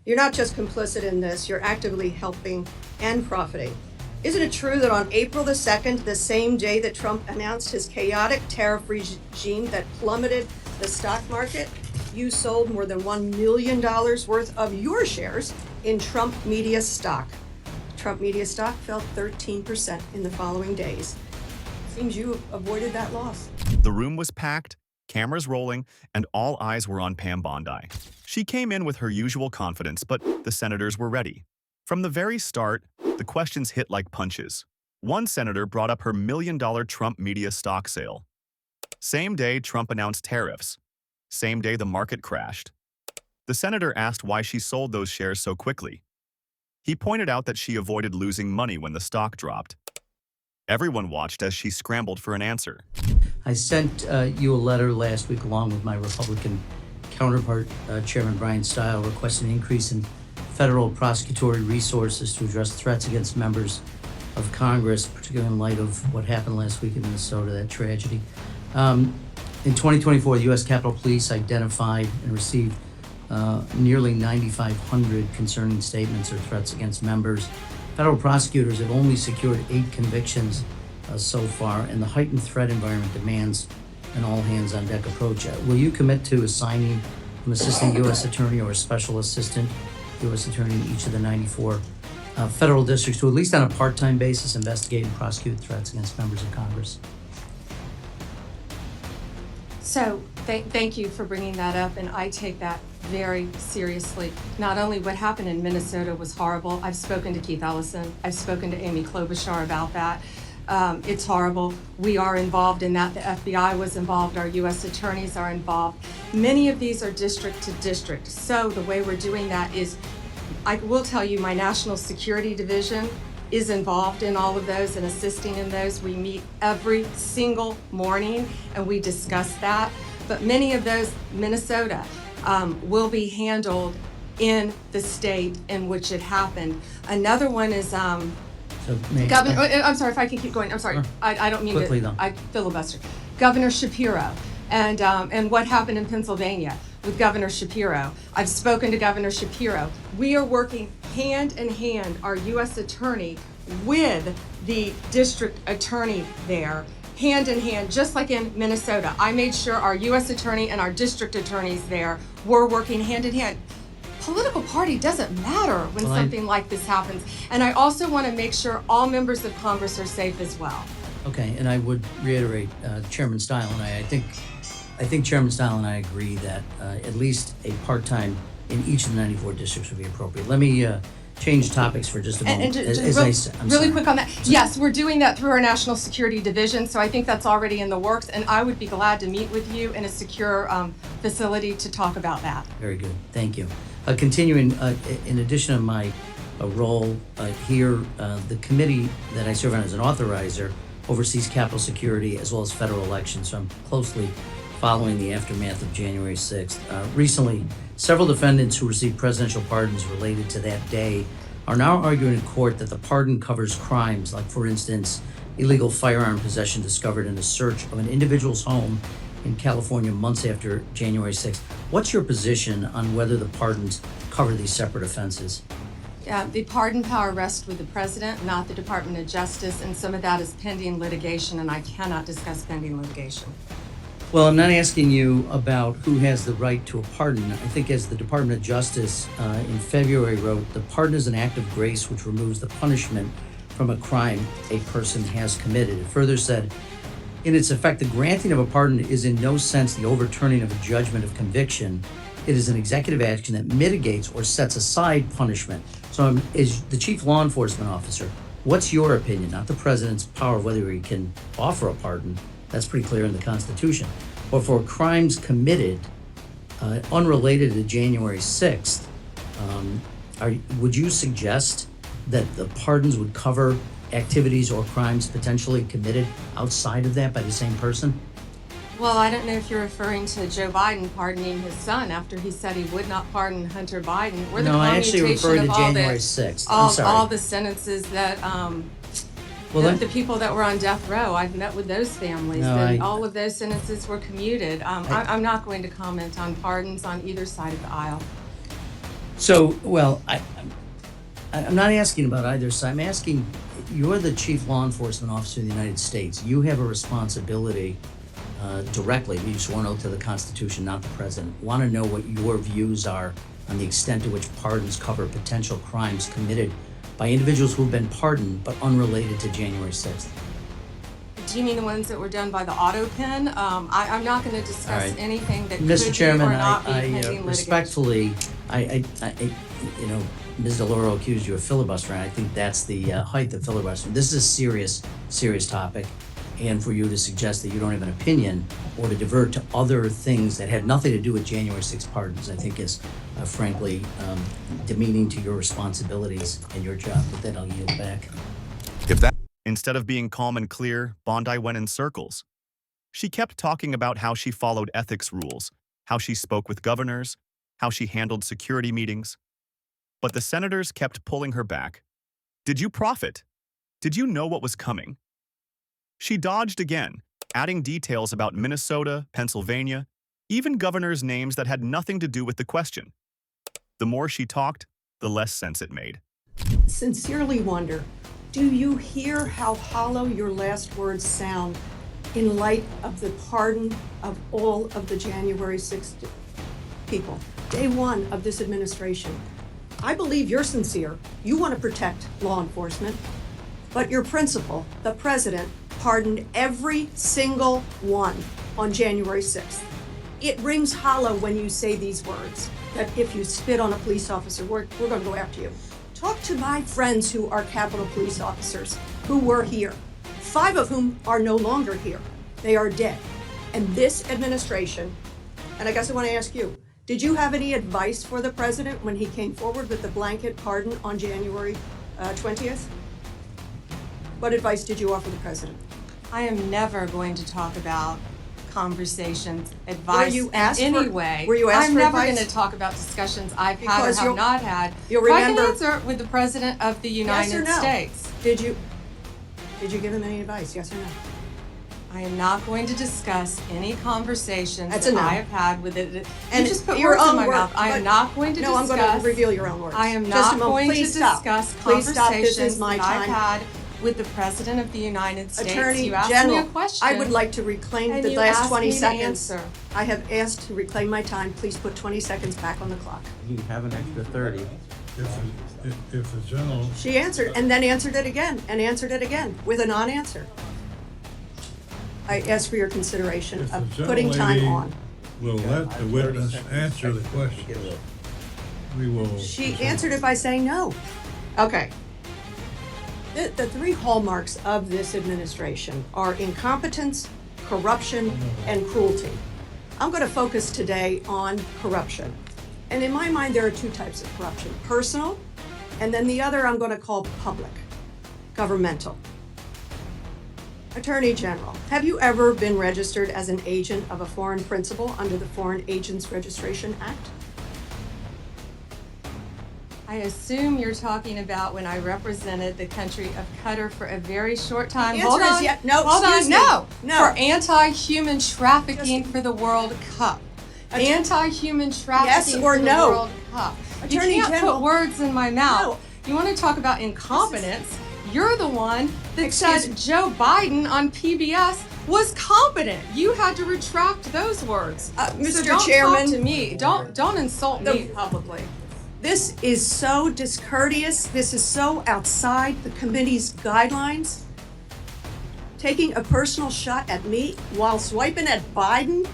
You're not just complicit in this, you're actively helping and profiting. Isn't it true that on April the 2nd, the same day that Trump announced his chaotic tariff regime that plummeted the stock market, you sold more than $1 million worth of your shares in Trump Media stock? Trump Media stock fell 13% in the following days. Seems you avoided that loss. The room was packed, cameras rolling, and all eyes were on Pam Bondi. She came in with her usual confidence, but the senators were ready. From the very start, the questions hit like punches. One senator brought up her $1 million Trump Media stock sale. Same day, Trump announced tariffs. Same day, the market crashed. The senator asked why she sold those shares so quickly. He pointed out that she avoided losing money when the stock dropped. Everyone watched as she scrambled for an answer. I sent you a letter last week along with my Republican counterpart, Chairman Brian Stile, requesting an increase in federal prosecutory resources to address threats against members of Congress, particularly in light of what happened last week in Minnesota, that tragedy. In 2024, the U.S. Capitol Police identified and received nearly 9,500 concerning statements or threats against members. Federal prosecutors have only secured 8 convictions so far, and the heightened threat environment demands an all-hands-on-deck approach. Will you commit to assigning an assistant U.S. attorney or a special assistant U.S. attorney in each of the 94 federal districts to, at least on a part-time basis, investigate and prosecute threats against members of Congress? So thank you for bringing that up, and I take that very seriously. Not only what happened in Minnesota was horrible. I've spoken to Keith Ellison. I've spoken to Amy Klobuchar about that. It's horrible. We are involved in that. The FBI was involved. Our U.S. attorneys are involved. Many of these are district to district. So the way we're doing that is, I will tell you, my National Security Division is involved in all of those and assisting in those. We meet every single morning and we discuss that. But many of those, Minnesota, will be handled in the state in which it happened. Another one is Governor. I'm sorry if I can keep going. I'm sorry. Sure. I don't mean Quickly, to. though. I filibuster. Governor Shapiro, and what happened in Pennsylvania with Governor Shapiro. I've spoken to Governor Shapiro. We are working hand in hand, our U.S. attorney with the district attorney there, hand in hand, just like in Minnesota. I made sure our U.S. attorney and our district attorneys there were working hand in hand. Political party doesn't matter when something like this happens. And I also want to make sure all members of Congress are safe as well. Okay, and I would reiterate, Chairman Stile and I think Chairman Stile and I agree that at least a part-time in each of the 94 districts would be appropriate. Let me change topics for just a moment. Really quick on that. Yes, we're doing that through our National Security Division, so I think that's already in the works, and I would be glad to meet with you in a secure facility to talk about that. Very good, thank you. Continuing, in addition to my role here, the committee that I serve on as an authorizer oversees Capitol security as well as federal elections, so I'm closely following the aftermath of January 6th. Recently, several defendants who received presidential pardons related to that day are now arguing in court that the pardon covers crimes like, for instance, illegal firearm possession discovered in a search of an individual's home in California months after January 6th. What's your position on whether the pardons cover these separate offenses? Yeah, the pardon power rests with the president, not the Department of Justice, and some of that is pending litigation, and I cannot discuss pending litigation. Well, I'm not asking you about who has the right to a pardon. I think, as the Department of Justice in February wrote, the pardon is an act of grace which removes the punishment from a crime a person has committed. It further said, in its effect, the granting of a pardon is in no sense the overturning of a judgment of conviction. It is an executive action that mitigates or sets aside punishment. So, as the chief law enforcement officer, what's your opinion, not the president's power of whether he can offer a pardon? That's pretty clear in the Constitution. But for crimes committed unrelated to January 6th, would you suggest that the pardons would cover activities or crimes potentially committed outside of that by the same person? Well, I don't know if you're referring to Joe Biden pardoning his son after he said he would not pardon Hunter Biden. Or the No, I actually referred to January 6th. I'm sorry. All the sentences that the people that were on death row, I've met with those families. All of those sentences were commuted. I'm not going to comment on pardons on either side of the aisle. So, well, I'm not asking about either side. I'm asking, you're the chief law enforcement officer of the United States. You have a responsibility directly. You sworn oath to the Constitution, not the president. Want to know what your views are on the extent to which pardons cover potential crimes committed by individuals who have been pardoned but unrelated to January 6th. Do you mean the ones that were done by the auto pen? I'm not going to discuss All right. anything that Mr. could Chairman, be or not be I pending litigation. respectfully, you know, Ms. DeLauro accused you of filibustering. I think that's the height of filibustering. This is a serious topic, and for you to suggest that you don't have an opinion or to divert to other things that had nothing to do with January 6th pardons, I think is frankly demeaning to your responsibilities and your job. With that, I'll yield back. Instead of being calm and clear, Bondi went in circles. She kept talking about how she followed ethics rules, how she spoke with governors, how she handled security meetings. But the senators kept pulling her back. Did you profit? Did you know what was coming? She dodged again, adding details about Minnesota, Pennsylvania, even governors' names that had nothing to do with the question. The more she talked, the less sense it made. Sincerely wonder, do you hear how hollow your last words sound in light of the pardon of all of the January 6th people, day one of this administration? I believe you're sincere. You want to protect law enforcement, but your principal, the president, pardoned every single one on January 6th. It rings hollow when you say these words, that if you spit on a police officer, we're going to go after you. Talk to my friends who are Capitol Police officers who were here, 5 of whom are no longer here. They are dead. And this administration, and I guess I want to ask you, did you have any advice for the president when he came forward with the blanket pardon on January 20th? What advice did you offer the president? I am never going to talk about conversations, advice you in asked any for- way. were you asked I'm for never advice? going to talk about discussions I've had Because or have you'll- not had. you'll If I remember- can answer with the President of the Yes or United no? States. Did you give him any advice? Yes or no? I am not going to discuss any conversations That's a that no. I have had with it. And You just put your words in own my word, mouth. I but- am not going to No, discuss. I'm going to reveal your own words. I am Just not a moment. going to Please stop. discuss Please stop. This is conversations my that I've time. had with the President of the United States. Attorney You asked General, me a question. I would like to reclaim and the you last asked 20 me to seconds. answer. I have asked to reclaim my time. Please put 20 seconds back on the clock. You have an extra 30. If the general, She answered and then answered it again and answered it again with a non-answer. I ask for your consideration if the of general putting time lady on. will let the witness answer the question, we will. She answered it by saying no. Okay. The 3 hallmarks of this administration are incompetence, corruption, and cruelty. I'm going to focus today on corruption. And in my mind, there are 2 types of corruption: personal, and then the other I'm going to call public, governmental. Attorney General, have you ever been registered as an agent of a foreign principal under the Foreign Agents Registration Act? I assume you're talking about when I represented the country of Qatar for a very short time. The Hold answer is on. yes. No, Hold excuse on. me. No. No. For anti-human trafficking for the World Cup. Anti-human trafficking or for the no? World Cup. Attorney you can't General. put words in my mouth. No. You want to talk about incompetence? You're the one that Excuse said me. Joe Biden on PBS was competent. You had to retract those words. So Mr. don't Chairman. talk to me. Don't insult me The- publicly. This is so discourteous. This is so outside the committee's guidelines. Taking a personal shot at me while swiping at Biden?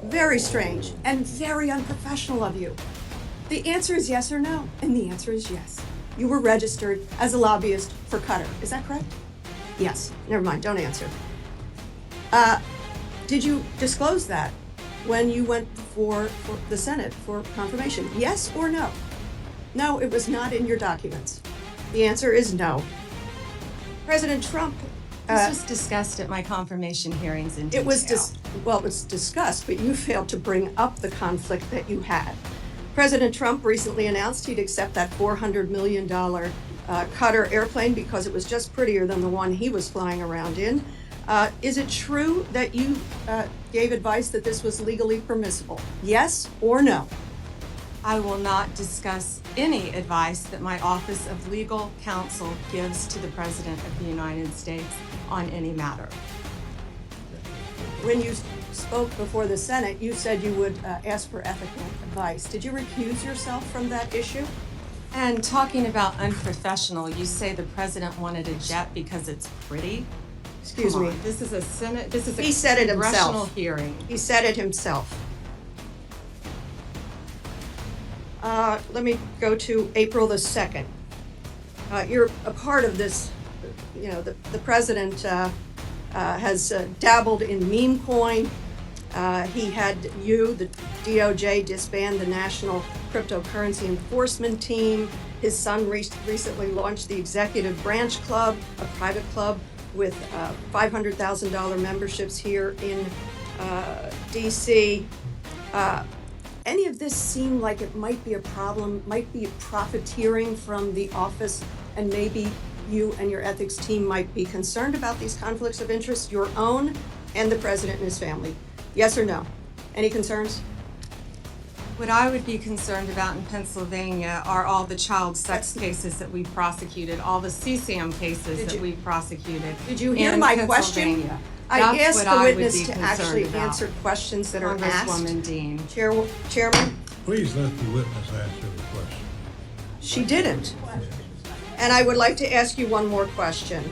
Very strange and very unprofessional of you. The answer is yes or no, and the answer is yes. You were registered as a lobbyist for Qatar. Is that correct? Yes. Never mind. Don't answer. Did you disclose that when you went for the Senate for confirmation? Yes or no? No, it was not in your documents. The answer is no. President Trump, This was discussed at my confirmation hearings in detail. it was discussed, but you failed to bring up the conflict that you had. President Trump recently announced he'd accept that $400 million Qatar airplane because it was just prettier than the one he was flying around in. Is it true that you gave advice that this was legally permissible? Yes or no? I will not discuss any advice that my Office of Legal Counsel gives to the President of the United States on any matter. When you spoke before the Senate, you said you would ask for ethical advice. Did you recuse yourself from that issue? And talking about unprofessional, you say the President wanted a jet because it's pretty? Excuse Come me. on, this is a Senate, this is a He said it himself. congressional hearing. He said it himself. Let me go to April the 2nd. You're a part of this, you know, the president has dabbled in meme coin. He had the DOJ disband the National Cryptocurrency Enforcement Team. His son recently launched the Executive Branch Club, a private club with $500,000 memberships here in DC. Any of this seem like it might be a problem, might be profiteering from the office, and maybe you and your ethics team might be concerned about these conflicts of interest, your own and the president and his family? Yes or no? Any concerns? What I would be concerned about in Pennsylvania are all the child sex cases that we prosecuted, all the CSAM cases that we prosecuted. Did you hear in my question? Pennsylvania. I That's asked what the I would witness be to concerned actually about. answer questions that are asked. Congresswoman Dean. Chairman, Please let the witness answer the question. she didn't. And I would like to ask you one more question.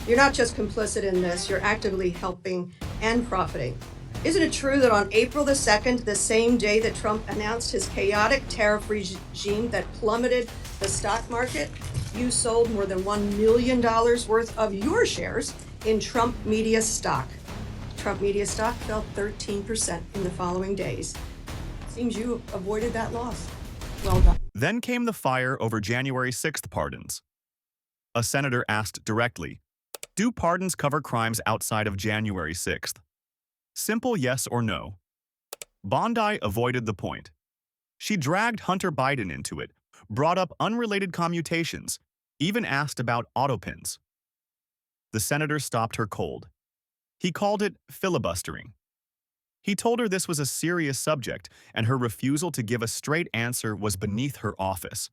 You're not just complicit in this, you're actively helping and profiting. Isn't it true that on April the 2nd, the same day that Trump announced his chaotic tariff regime that plummeted the stock market, you sold more than $1 million worth of your shares in Trump Media stock? Trump Media stock fell 13% in the following days. Seems you avoided that loss. Well done. Then came the fire over January 6th pardons. A senator asked directly, "Do pardons cover crimes outside of January 6th?" Simple yes or no. Bondi avoided the point. She dragged Hunter Biden into it, brought up unrelated commutations, even asked about autopins. The senator stopped her cold. He called it filibustering. He told her this was a serious subject and her refusal to give a straight answer was beneath her office.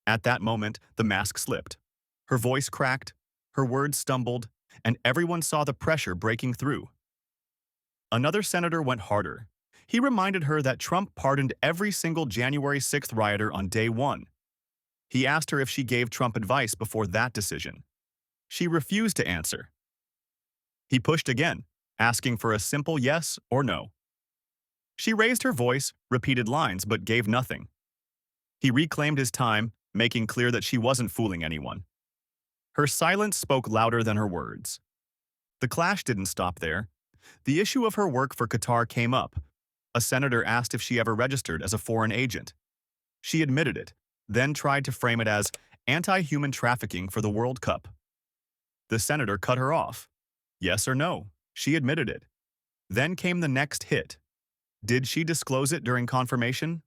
At that moment, the mask slipped. Her voice cracked, her words stumbled, and everyone saw the pressure breaking through. Another senator went harder. He reminded her that Trump pardoned every single January 6th rioter on day one. He asked her if she gave Trump advice before that decision. She refused to answer. He pushed again, asking for a simple yes or no. She raised her voice, repeated lines, but gave nothing. He reclaimed his time, making clear that she wasn't fooling anyone. Her silence spoke louder than her words. The clash didn't stop there. The issue of her work for Qatar came up. A senator asked if she ever registered as a foreign agent. She admitted it, then tried to frame it as anti-human trafficking for the World Cup. The senator cut her off. Yes or no, she admitted it. Then came the next hit. Did she disclose it during confirmation?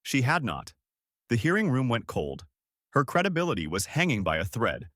She had not. The hearing room went cold. Her credibility was hanging by a thread.